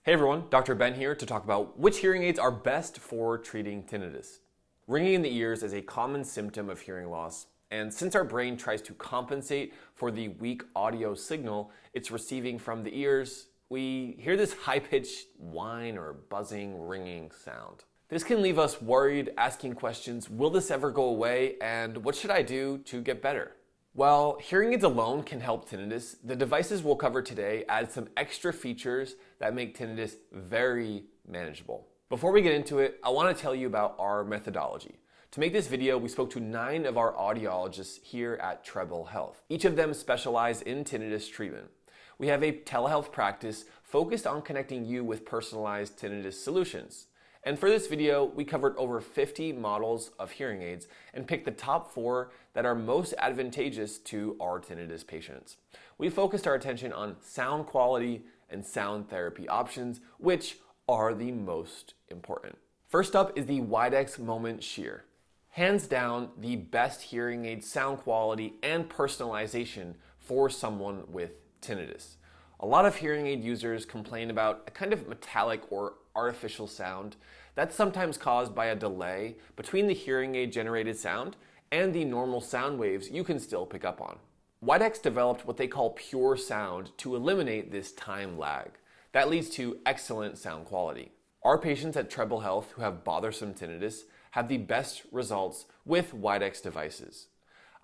Hey everyone, Dr. Ben here to talk about which hearing aids are best for treating tinnitus. Ringing in the ears is a common symptom of hearing loss, and since our brain tries to compensate for the weak audio signal it's receiving from the ears, we hear this high-pitched whine or buzzing, ringing sound. This can leave us worried, asking questions, will this ever go away, and what should I do to get better? While hearing aids alone can help tinnitus, the devices we'll cover today add some extra features that make tinnitus very manageable. Before we get into it, I want to tell you about our methodology. To make this video, we spoke to 9 of our audiologists here at Treble Health. Each of them specialize in tinnitus treatment. We have a telehealth practice focused on connecting you with personalized tinnitus solutions. And for this video, we covered over 50 models of hearing aids and picked the top 4 that are most advantageous to our tinnitus patients. We focused our attention on sound quality and sound therapy options, which are the most important. First up is the Widex Moment Shear. Hands down, the best hearing aid sound quality and personalization for someone with tinnitus. A lot of hearing aid users complain about a kind of metallic or artificial sound that's sometimes caused by a delay between the hearing aid generated sound and the normal sound waves you can still pick up on. Widex developed what they call pure sound to eliminate this time lag. That leads to excellent sound quality. Our patients at Treble Health who have bothersome tinnitus have the best results with Widex devices.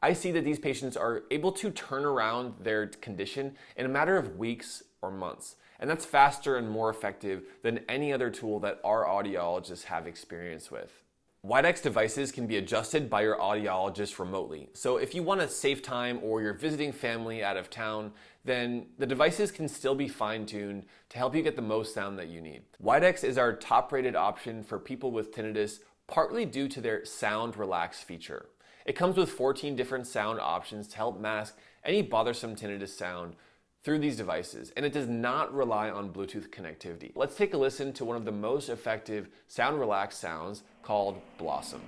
I see that these patients are able to turn around their condition in a matter of weeks or months. And that's faster and more effective than any other tool that our audiologists have experience with. Widex devices can be adjusted by your audiologist remotely. So if you want to save time or you're visiting family out of town, then the devices can still be fine-tuned to help you get the most sound that you need. Widex is our top-rated option for people with tinnitus, partly due to their Sound Relax feature. It comes with 14 different sound options to help mask any bothersome tinnitus sound through these devices, and it does not rely on Bluetooth connectivity. Let's take a listen to one of the most effective sound relaxed sounds called Blossom.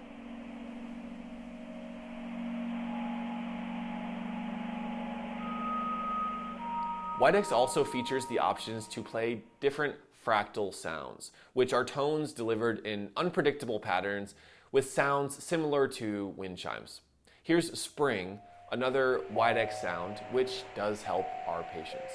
Widex also features the options to play different fractal sounds, which are tones delivered in unpredictable patterns with sounds similar to wind chimes. Here's Spring, another Widex sound, which does help our patients.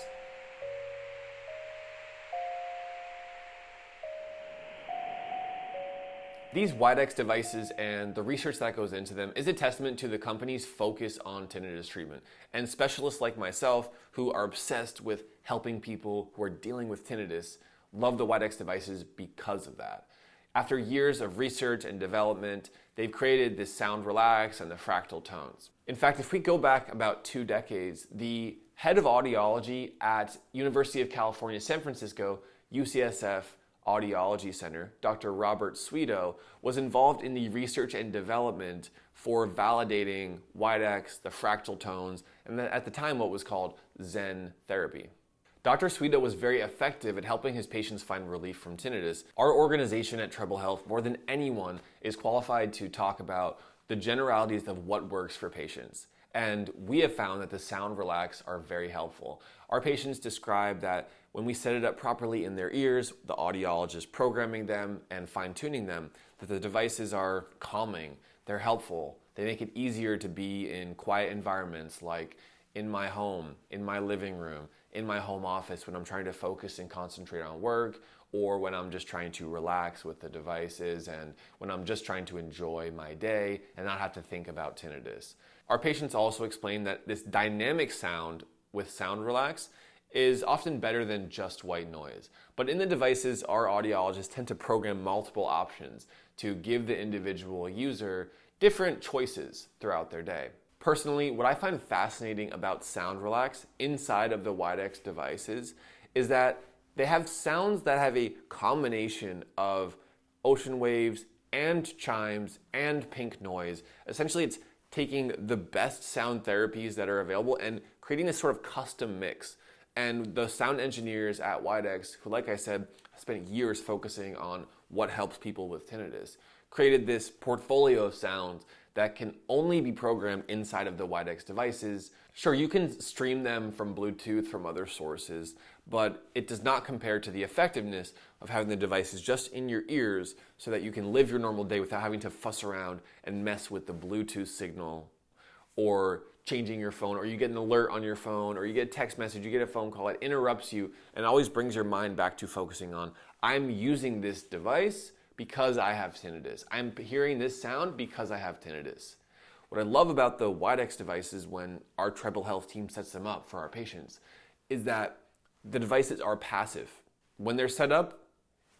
These Widex devices and the research that goes into them is a testament to the company's focus on tinnitus treatment. And specialists like myself, who are obsessed with helping people who are dealing with tinnitus, love the Widex devices because of that. After years of research and development, they've created this sound relax and the fractal tones. In fact, if we go back about 2 decades, the head of audiology at University of California, San Francisco, UCSF Audiology Center, Dr. Robert Swedo, was involved in the research and development for validating Widex, the fractal tones, and at the time what was called Zen therapy. Dr. Swedo was very effective at helping his patients find relief from tinnitus. Our organization at Treble Health, more than anyone, is qualified to talk about the generalities of what works for patients. And we have found that the sound relax are very helpful. Our patients describe that when we set it up properly in their ears, the audiologist programming them and fine-tuning them, that the devices are calming, they're helpful, they make it easier to be in quiet environments like in my home, in my living room, in my home office when I'm trying to focus and concentrate on work, or when I'm just trying to relax with the devices and when I'm just trying to enjoy my day and not have to think about tinnitus. Our patients also explain that this dynamic sound with sound relax is often better than just white noise. But in the devices, our audiologists tend to program multiple options to give the individual user different choices throughout their day. Personally, what I find fascinating about sound relax inside of the Widex devices is that they have sounds that have a combination of ocean waves and chimes and pink noise. Essentially, it's taking the best sound therapies that are available and creating this sort of custom mix. And the sound engineers at Widex, who, like I said, spent years focusing on what helps people with tinnitus, created this portfolio of sounds that can only be programmed inside of the Widex devices. Sure, you can stream them from Bluetooth from other sources, but it does not compare to the effectiveness of having the devices just in your ears so that you can live your normal day without having to fuss around and mess with the Bluetooth signal, or changing your phone, or you get an alert on your phone, or you get a text message, you get a phone call, it interrupts you and always brings your mind back to focusing on, I'm using this device because I have tinnitus. I'm hearing this sound because I have tinnitus. What I love about the Widex devices when our Treble Health team sets them up for our patients is that the devices are passive. When they're set up,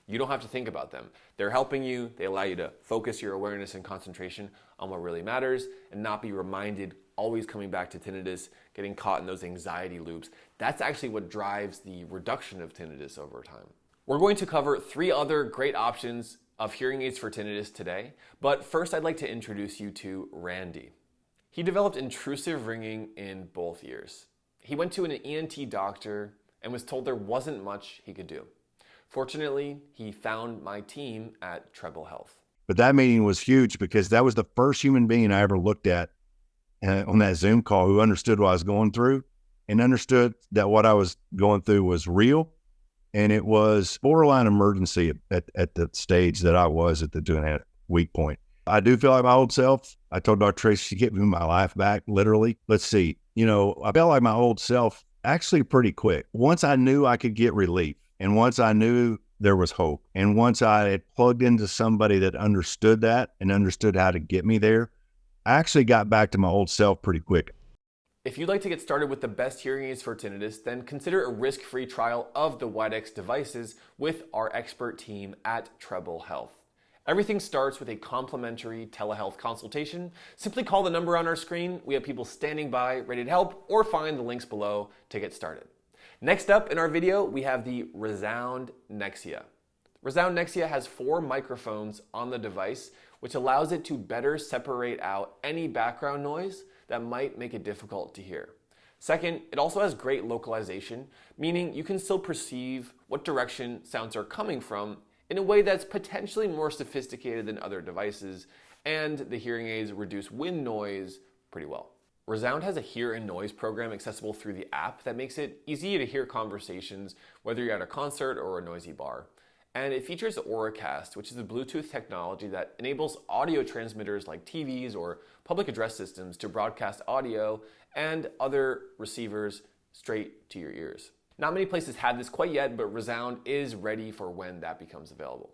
you don't have to think about them. They're helping you. They allow you to focus your awareness and concentration on what really matters and not be reminded, always coming back to tinnitus, getting caught in those anxiety loops. That's actually what drives the reduction of tinnitus over time. We're going to cover 3 other great options of hearing aids for tinnitus today, but first I'd like to introduce you to Randy. He developed intrusive ringing in both ears. He went to an ENT doctor and was told there wasn't much he could do. Fortunately, he found my team at Treble Health. But that meeting was huge because that was the first human being I ever looked at on that Zoom call who understood what I was going through and understood that what I was going through was real. And it was borderline emergency at the stage that I was at doing that weak point. I do feel like my old self. I told Dr. Tracy to give me my life back, literally. Let's see. I felt like my old self actually pretty quick. Once I knew I could get relief, and once I knew there was hope, and once I had plugged into somebody that understood that and understood how to get me there, I actually got back to my old self pretty quick. If you'd like to get started with the best hearing aids for tinnitus, then consider a risk-free trial of the Widex devices with our expert team at Treble Health. Everything starts with a complimentary telehealth consultation. Simply call the number on our screen. We have people standing by, ready to help, or find the links below to get started. Next up in our video, we have the ReSound Nexia. ReSound Nexia has 4 microphones on the device, which allows it to better separate out any background noise that might make it difficult to hear. Second, it also has great localization, meaning you can still perceive what direction sounds are coming from in a way that's potentially more sophisticated than other devices, and the hearing aids reduce wind noise pretty well. ReSound has a hear and noise program accessible through the app that makes it easy to hear conversations, whether you're at a concert or a noisy bar. And it features Auracast, which is a Bluetooth technology that enables audio transmitters like TVs or public address systems to broadcast audio and other receivers straight to your ears. Not many places have this quite yet, but ReSound is ready for when that becomes available.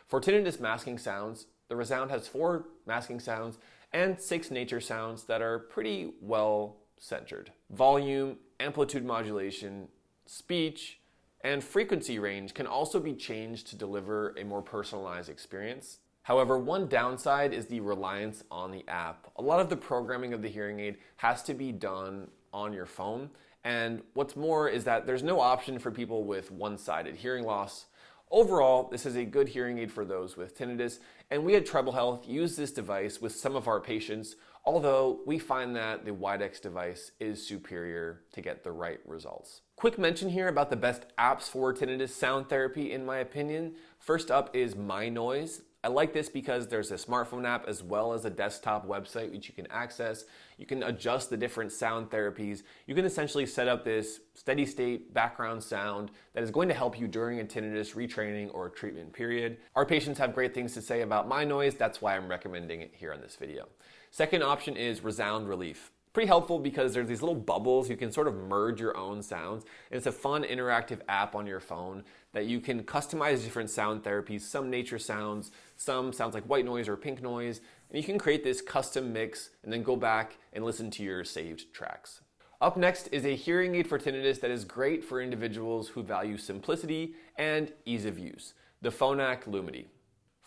For tinnitus masking sounds, the ReSound has 4 masking sounds and 6 nature sounds that are pretty well centered. Volume, amplitude modulation, speech, and frequency range can also be changed to deliver a more personalized experience. However, one downside is the reliance on the app. A lot of the programming of the hearing aid has to be done on your phone, and what's more is that there's no option for people with one-sided hearing loss. Overall, this is a good hearing aid for those with tinnitus, and we at Treble Health use this device with some of our patients, although we find that the Widex device is superior to get the right results. Quick mention here about the best apps for tinnitus sound therapy in my opinion. First up is MyNoise. I like this because there's a smartphone app as well as a desktop website which you can access. You can adjust the different sound therapies. You can essentially set up this steady state background sound that is going to help you during a tinnitus retraining or treatment period. Our patients have great things to say about MyNoise. That's why I'm recommending it here on this video. Second option is ReSound Relief. Pretty helpful because there's these little bubbles. You can sort of merge your own sounds. And it's a fun interactive app on your phone that you can customize different sound therapies, some nature sounds, some sounds like white noise or pink noise, and you can create this custom mix and then go back and listen to your saved tracks. Up next is a hearing aid for tinnitus that is great for individuals who value simplicity and ease of use, the Phonak Lumity.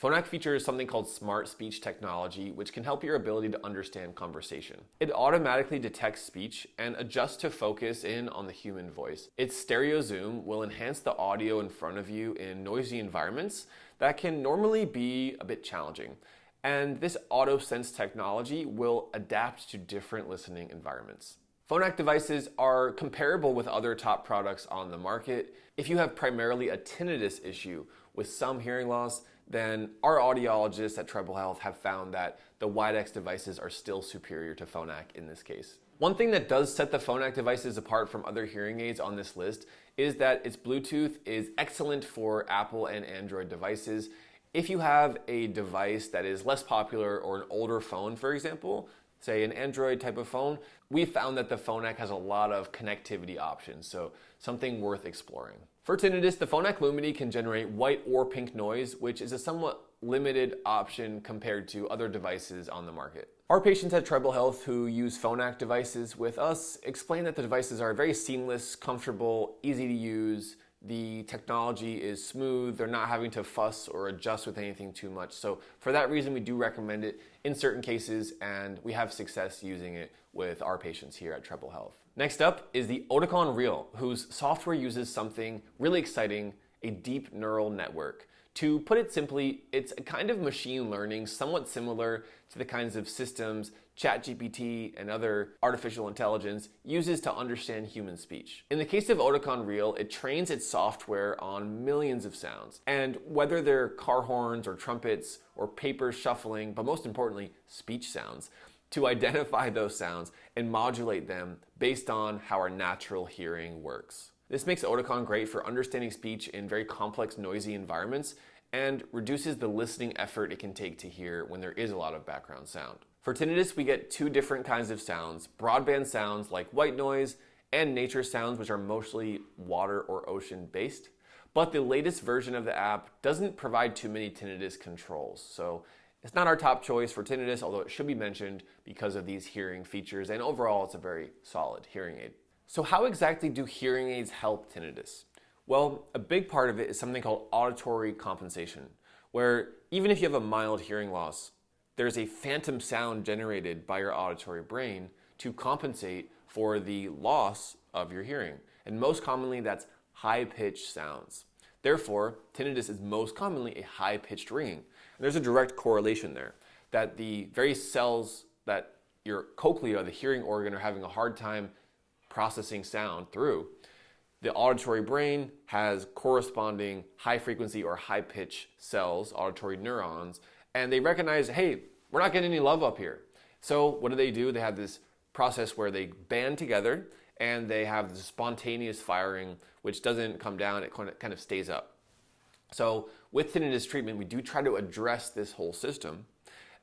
Phonak features something called smart speech technology, which can help your ability to understand conversation. It automatically detects speech and adjusts to focus in on the human voice. Its stereo zoom will enhance the audio in front of you in noisy environments that can normally be a bit challenging. And this auto-sense technology will adapt to different listening environments. Phonak devices are comparable with other top products on the market. If you have primarily a tinnitus issue with some hearing loss, then our audiologists at Treble Health have found that the Widex devices are still superior to Phonak in this case. One thing that does set the Phonak devices apart from other hearing aids on this list is that its Bluetooth is excellent for Apple and Android devices. If you have a device that is less popular or an older phone, for example, say an Android type of phone, we found that the Phonak has a lot of connectivity options, so something worth exploring. For tinnitus, the Phonak Lumity can generate white or pink noise, which is a somewhat limited option compared to other devices on the market. Our patients at Treble Health who use Phonak devices with us explain that the devices are very seamless, comfortable, easy to use. The technology is smooth. They're not having to fuss or adjust with anything too much. So for that reason, we do recommend it in certain cases, and we have success using it with our patients here at Treble Health. Next up is the Oticon Real, whose software uses something really exciting, a deep neural network. To put it simply, it's a kind of machine learning somewhat similar to the kinds of systems ChatGPT and other artificial intelligence uses to understand human speech. In the case of Oticon Real, it trains its software on millions of sounds. And whether they're car horns or trumpets or paper shuffling, but most importantly, speech sounds, to identify those sounds and modulate them based on how our natural hearing works. This makes Oticon great for understanding speech in very complex, noisy environments and reduces the listening effort it can take to hear when there is a lot of background sound. For tinnitus, we get two different kinds of sounds: broadband sounds like white noise and nature sounds, which are mostly water or ocean based. But the latest version of the app doesn't provide too many tinnitus controls. So it's not our top choice for tinnitus, although it should be mentioned because of these hearing features, and overall it's a very solid hearing aid. So how exactly do hearing aids help tinnitus? Well, a big part of it is something called auditory compensation, where even if you have a mild hearing loss, there's a phantom sound generated by your auditory brain to compensate for the loss of your hearing. And most commonly, that's high-pitched sounds. Therefore, tinnitus is most commonly a high-pitched ringing. And there's a direct correlation there, that the very cells that your cochlea, the hearing organ, are having a hard time processing sound through, the auditory brain has corresponding high frequency or high pitch cells, auditory neurons, and they recognize, hey, we're not getting any love up here. So what do? They have this process where they band together and they have this spontaneous firing, which doesn't come down, it kind of stays up. So with tinnitus treatment, we do try to address this whole system.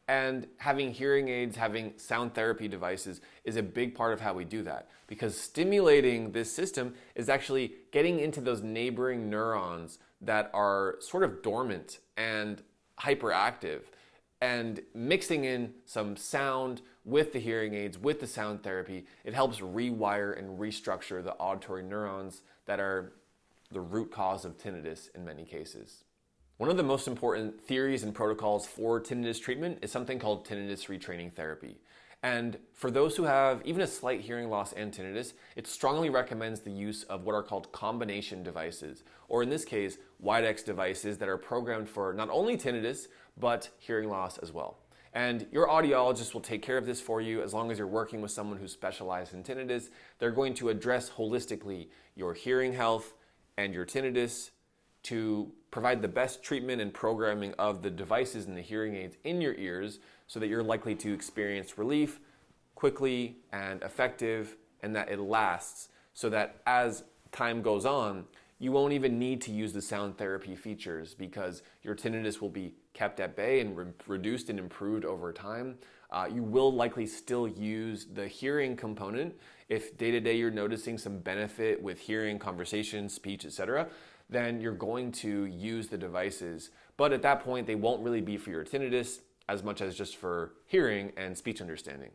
And having hearing aids, having sound therapy devices is a big part of how we do that, because stimulating this system is actually getting into those neighboring neurons that are sort of dormant and hyperactive, and mixing in some sound with the hearing aids, with the sound therapy. It helps rewire and restructure the auditory neurons that are the root cause of tinnitus in many cases. One of the most important theories and protocols for tinnitus treatment is something called tinnitus retraining therapy. And for those who have even a slight hearing loss and tinnitus, it strongly recommends the use of what are called combination devices, or in this case, Widex devices that are programmed for not only tinnitus, but hearing loss as well. And your audiologist will take care of this for you as long as you're working with someone who specializes in tinnitus. They're going to address holistically your hearing health and your tinnitus to provide the best treatment and programming of the devices and the hearing aids in your ears so that you're likely to experience relief quickly and effective, and that it lasts, so that as time goes on, you won't even need to use the sound therapy features because your tinnitus will be kept at bay and reduced and improved over time. You will likely still use the hearing component if day-to-day you're noticing some benefit with hearing, conversation, speech, etc. Then you're going to use the devices. But at that point, they won't really be for your tinnitus as much as just for hearing and speech understanding.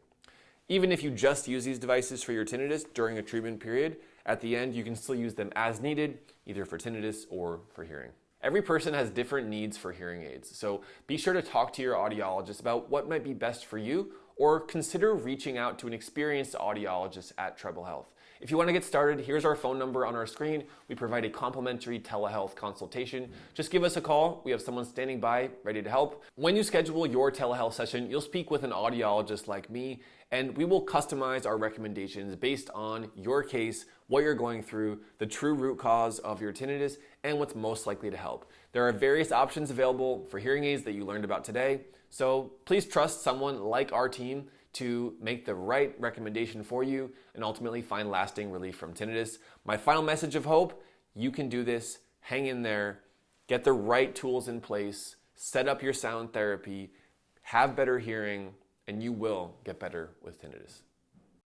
Even if you just use these devices for your tinnitus during a treatment period, at the end, you can still use them as needed, either for tinnitus or for hearing. Every person has different needs for hearing aids, so be sure to talk to your audiologist about what might be best for you, or consider reaching out to an experienced audiologist at Treble Health. If you want to get started, here's our phone number on our screen. We provide a complimentary telehealth consultation. Just give us a call. We have someone standing by, ready to help. When you schedule your telehealth session, you'll speak with an audiologist like me, and we will customize our recommendations based on your case, what you're going through, the true root cause of your tinnitus, and what's most likely to help. There are various options available for hearing aids that you learned about today, so please trust someone like our team to make the right recommendation for you and ultimately find lasting relief from tinnitus. My final message of hope You can do this. Hang in there. Get the right tools in place. Set up your sound therapy. Have better hearing, and you will get better with tinnitus.